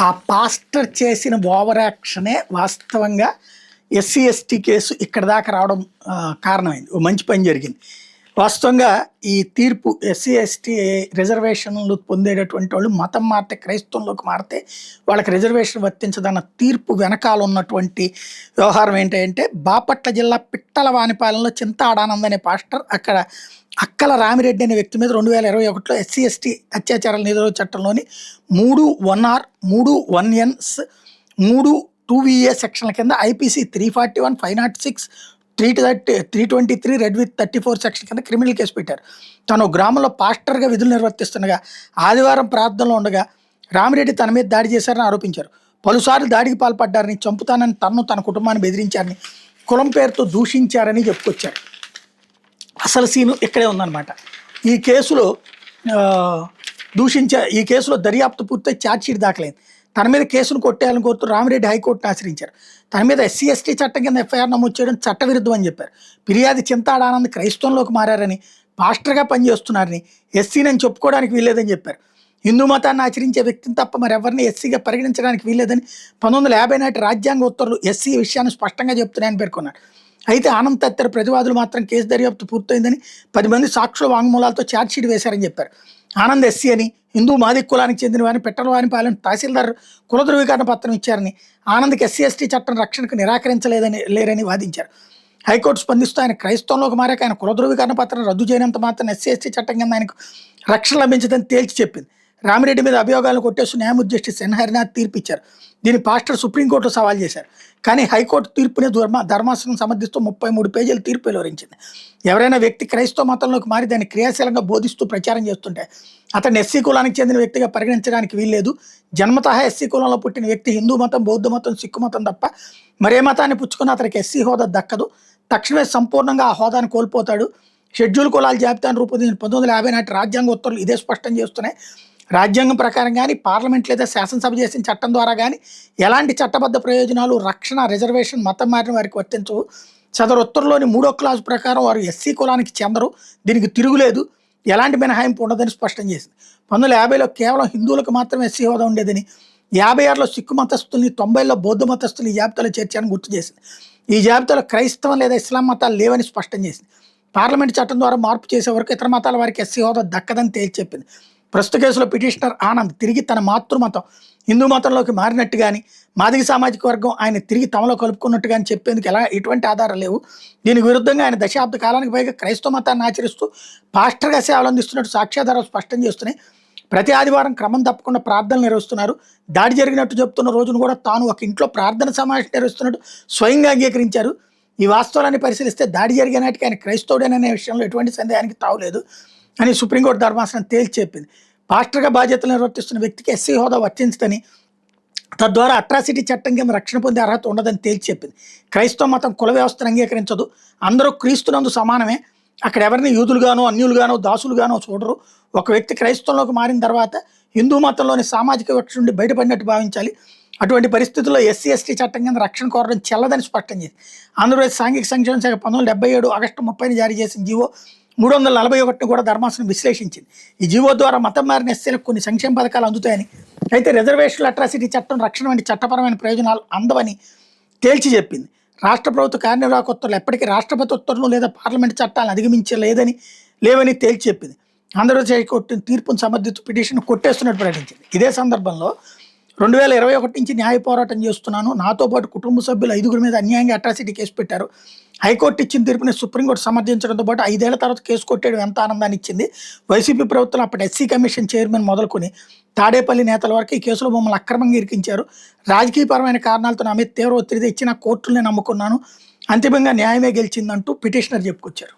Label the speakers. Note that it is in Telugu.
Speaker 1: ఆ పాస్టర్ చేసిన ఓవర్ యాక్షనే వాస్తవంగా ఎస్సీ ఎస్టీ కేసు ఇక్కడ దాకా రావడం కారణమైంది. ఓ మంచి పని జరిగింది. వాస్తవంగా ఈ తీర్పు ఎస్సీ ఎస్టీ రిజర్వేషన్లు పొందేటటువంటి వాళ్ళు మతం మారితే క్రైస్తవంలోకి మారితే వాళ్ళకి రిజర్వేషన్ వర్తించదన్న తీర్పు వెనకాల ఉన్నటువంటి వ్యవహారం ఏంటంటే బాపట్ల జిల్లా పిట్టలవానిపాలెంలో చింతాడానంద్ అనే పాస్టర్ అక్కడ అక్కల రామిరెడ్డి అనే వ్యక్తి మీద 2021లో ఎస్సీ ఎస్టీ అత్యాచారాల నిరోధక చట్టంలోని 3(1)R 3(1)N 3(2)VA సెక్షన్ల కింద ఐపీసీ 341 506 323 రెడ్ విత్ 34 సెక్షన్ కింద క్రిమినల్ కేసు పెట్టారు. తను గ్రామంలో పాస్టర్గా విధులు నిర్వర్తిస్తుండగా ఆదివారం ప్రార్థనలో ఉండగా రామిరెడ్డి తన మీద దాడి చేశారని ఆరోపించారు. పలుసార్లు దాడికి పాల్పడ్డారని, చంపుతానని తన కుటుంబాన్ని బెదిరించారని, కులం పేరుతో దూషించారని చెప్పుకొచ్చారు. అసలు సీను ఇక్కడే ఉందన్నమాట. ఈ కేసులో ఈ కేసులో దర్యాప్తు పూర్తయి ఛార్జ్షీట్ దాఖలైంది. తన మీద కేసును కొట్టేయాలని కోరుతూ రామిరెడ్డి హైకోర్టును ఆశ్రయించారు. తన మీద ఎస్సీ ఎస్టీ చట్టం కింద ఎఫ్ఐఆర్ నమోదు చేయడం చట్టవిరుద్ధం అని చెప్పారు. ఫిర్యాదు చింతాడానంద్ క్రైస్తవంలోకి మారారని, పాస్టర్గా పనిచేస్తున్నారని, ఎస్సీనని చెప్పుకోవడానికి వీల్లేదని చెప్పారు. హిందూ మతాన్ని ఆచరించే వ్యక్తిని తప్ప మరెవరిని ఎస్సీగా పరిగణించడానికి వీల్లేదని 1950 నాటి రాజ్యాంగ ఉత్తర్వులు ఎస్సీ విషయాన్ని స్పష్టంగా చెప్తున్నాయని పేర్కొన్నారు. అయితే ఆనంద్ తదితర ప్రతివాదులు మాత్రం కేసు దర్యాప్తు పూర్తయిందని 10 మంది సాక్షుల వాంగ్మూలాలతో ఛార్జ్షీట్ వేశారని చెప్పారు. ఆనంద్ ఎస్సీ అని, హిందూ మాదిక్ కులానికి చెందిన వారిని పిట్టలవానిపాలెం తహసీల్దార్ కుల ధృవీకరణ పత్రం ఇచ్చారని, ఆనంద్కి ఎస్సీ ఎస్టీ చట్టం రక్షణకు లేరని వాదించారు. హైకోర్టు స్పందిస్తూ ఆయన క్రైస్తవంలోకి మారాక ఆయన కుల ధృవీకరణ పత్రం రద్దు చేయనంత మాత్రం ఎస్సీ ఎస్టీ చట్టం కింద ఆయనకు రక్షణ లభించదని తేల్చి చెప్పింది. రామిరెడ్డి మీద అభియోగాలను కొట్టేస్తూ న్యాయమూర్తి జస్టిస్ ఎన్ హరినాథ్ తీర్పు ఇచ్చారు. దీన్ని పాస్టర్ సుప్రీంకోర్టులో సవాల్ చేశారు. కానీ హైకోర్టు తీర్పుని ధర్మాసనం సమర్థిస్తూ 33 పేజీల తీర్పు వెలువరించింది. ఎవరైనా వ్యక్తి క్రైస్తవ మతంలోకి మారి దాన్ని క్రియాశీలంగా బోధిస్తూ ప్రచారం చేస్తుంటే అతన్ని ఎస్సీ కులానికి చెందిన వ్యక్తిగా పరిగణించడానికి వీల్లేదు. జన్మతః ఎస్సీ కులంలో పుట్టిన వ్యక్తి హిందూ మతం, బౌద్ధ మతం, సిక్కు మతం తప్ప మరే మతాన్ని పుచ్చుకున్న అతనికి ఎస్సీ హోదా దక్కదు. తక్షణమే సంపూర్ణంగా ఆ హోదాను కోల్పోతాడు. షెడ్యూల్ కులాల జాబితాను రూపొందించిన 1950 నాటి రాజ్యాంగ ఉత్తర్వులు ఇదే స్పష్టం చేస్తున్నాయి. రాజ్యాంగం ప్రకారం కానీ, పార్లమెంట్ లేదా శాసనసభ చేసిన చట్టం ద్వారా కానీ ఎలాంటి చట్టబద్ధ ప్రయోజనాలు, రక్షణ, రిజర్వేషన్ మతం మారిన వారికి వర్తించవు. సదరు ఉత్తర్వులోని 3వ క్లాజు ప్రకారం వారు ఎస్సీ కులానికి చెందరు. దీనికి తిరుగులేదు, ఎలాంటి మినహాయింపు ఉండదని స్పష్టం చేసింది. 1950లో కేవలం హిందువులకు మాత్రమే ఎస్సీ హోదా ఉండేదని, 56లో సిక్కు మతస్థుల్ని, 90లో బౌద్ధ మతస్థుల్ని ఈ జాబితాలో చేర్చారని గుర్తు చేసింది. ఈ జాబితాలో క్రైస్తవం లేదా ఇస్లాం మతాలు లేవని స్పష్టం చేసింది. పార్లమెంట్ చట్టం ద్వారా మార్పు చేసే వరకు ఇతర మతాల వారికి ఎస్సీ హోదా దక్కదని తేల్చి చెప్పింది. ప్రస్తుత కేసులో పిటిషనర్ ఆనంద్ తిరిగి తన మాతృమతం హిందూ మతంలోకి మారినట్టు కానీ, మాదిగ సామాజిక వర్గం ఆయన తిరిగి తమలో కలుపుకున్నట్టు కానీ చెప్పేందుకు ఎటువంటి ఆధారాలు లేవు. దీనికి విరుద్ధంగా ఆయన దశాబ్ద కాలానికి పైగా క్రైస్తవ మతాన్ని ఆచరిస్తూ పాస్టర్గా సేవలు అందిస్తున్నట్టు సాక్ష్యాధారాలు స్పష్టం చేస్తున్నాయి. ప్రతి ఆదివారం క్రమం తప్పకుండా ప్రార్థనలు నిర్వహిస్తున్నారు. దాడి జరిగినట్టు చెప్తున్న రోజును కూడా తాను ఒక ఇంట్లో ప్రార్థన సమావేశం నిర్వహిస్తున్నట్టు స్వయంగా అంగీకరించారు. ఈ వాస్తవాన్ని పరిశీలిస్తే దాడి జరిగే నాటికి ఆయన క్రైస్తవుడేననే విషయంలో ఎటువంటి సందేహానికి తావులేదు అని సుప్రీంకోర్టు ధర్మాసనం తేల్చి చెప్పింది. పాస్టర్గా బాధ్యతలు నిర్వర్తిస్తున్న వ్యక్తికి ఎస్సీ హోదా వర్తించదని, తద్వారా అట్రాసిటీ చట్టం కింద రక్షణ పొందే అర్హత ఉండదని తేల్చి చెప్పింది. క్రైస్తవ మతం కుల వ్యవస్థను అంగీకరించదు. అందరూ క్రీస్తునందు సమానమే. అక్కడ ఎవరిని యూదులుగానో, అన్యులుగానో, దాసులుగానో చూడరు. ఒక వ్యక్తి క్రైస్తవంలోకి మారిన తర్వాత హిందూ మతంలోని సామాజిక వివక్ష నుండి బయటపడినట్టు భావించాలి. అటువంటి పరిస్థితుల్లో ఎస్సీ ఎస్టీ చట్టం కింద రక్షణ కోరడం చెల్లదని స్పష్టం చేసింది. ఆంధ్రప్రదేశ్ సాంఘిక సంక్షేమ శాఖ 1977 ఆగస్టు 30ని జారీ చేసిన జీవో 341ని కూడా ధర్మాసనం విశ్లేషించింది. ఈ జీవో ద్వారా మతం మారిన ఎస్సీలకు కొన్ని సంక్షేమ పథకాలు అందుతాయని, అయితే రిజర్వేషన్లు, అట్రాసిటీ చట్టం, రక్షణ వంటి చట్టపరమైన ప్రయోజనాలు అందవని తేల్చి చెప్పింది. రాష్ట్ర ప్రభుత్వ కార్యనిర్వాహక ఉత్తర్వులు ఎప్పటికీ రాష్ట్రపతి ఉత్తర్వులు లేదా పార్లమెంట్ చట్టాలను లేవని తేల్చి చెప్పింది. ఆంధ్రప్రదేశ్ హైకోర్టు తీర్పును సమర్థిస్తూ పిటిషన్ కొట్టేస్తున్నట్టు ప్రకటించింది. ఇదే సందర్భంలో 2021 నుంచి న్యాయ పోరాటం చేస్తున్నాను, నాతో పాటు కుటుంబ సభ్యులు 5గురి మీద అన్యాయంగా అట్రాసిటీ కేసు పెట్టారు. హైకోర్టు ఇచ్చిన తీర్పుని సుప్రీంకోర్టు సమర్థించడంతో పాటు 5 ఏళ్ల తర్వాత కేసు కొట్టేయడం ఎంత ఆనందాన్ని ఇచ్చింది. వైసీపీ ప్రభుత్వం అప్పటి ఎస్సీ కమిషన్ చైర్మన్ మొదలుకొని తాడేపల్లి నేతల వరకు ఈ కేసులో మమ్మల్ని అక్రమంగా ఇరికించారు. రాజకీయపరమైన కారణాలతో నా మీద తీవ్ర ఒత్తిడి ఇచ్చిన కోర్టుల్ని నమ్ముకున్నాను. అంతిమంగా న్యాయమే గెలిచిందంటూ పిటిషనర్ చెప్పుకొచ్చారు.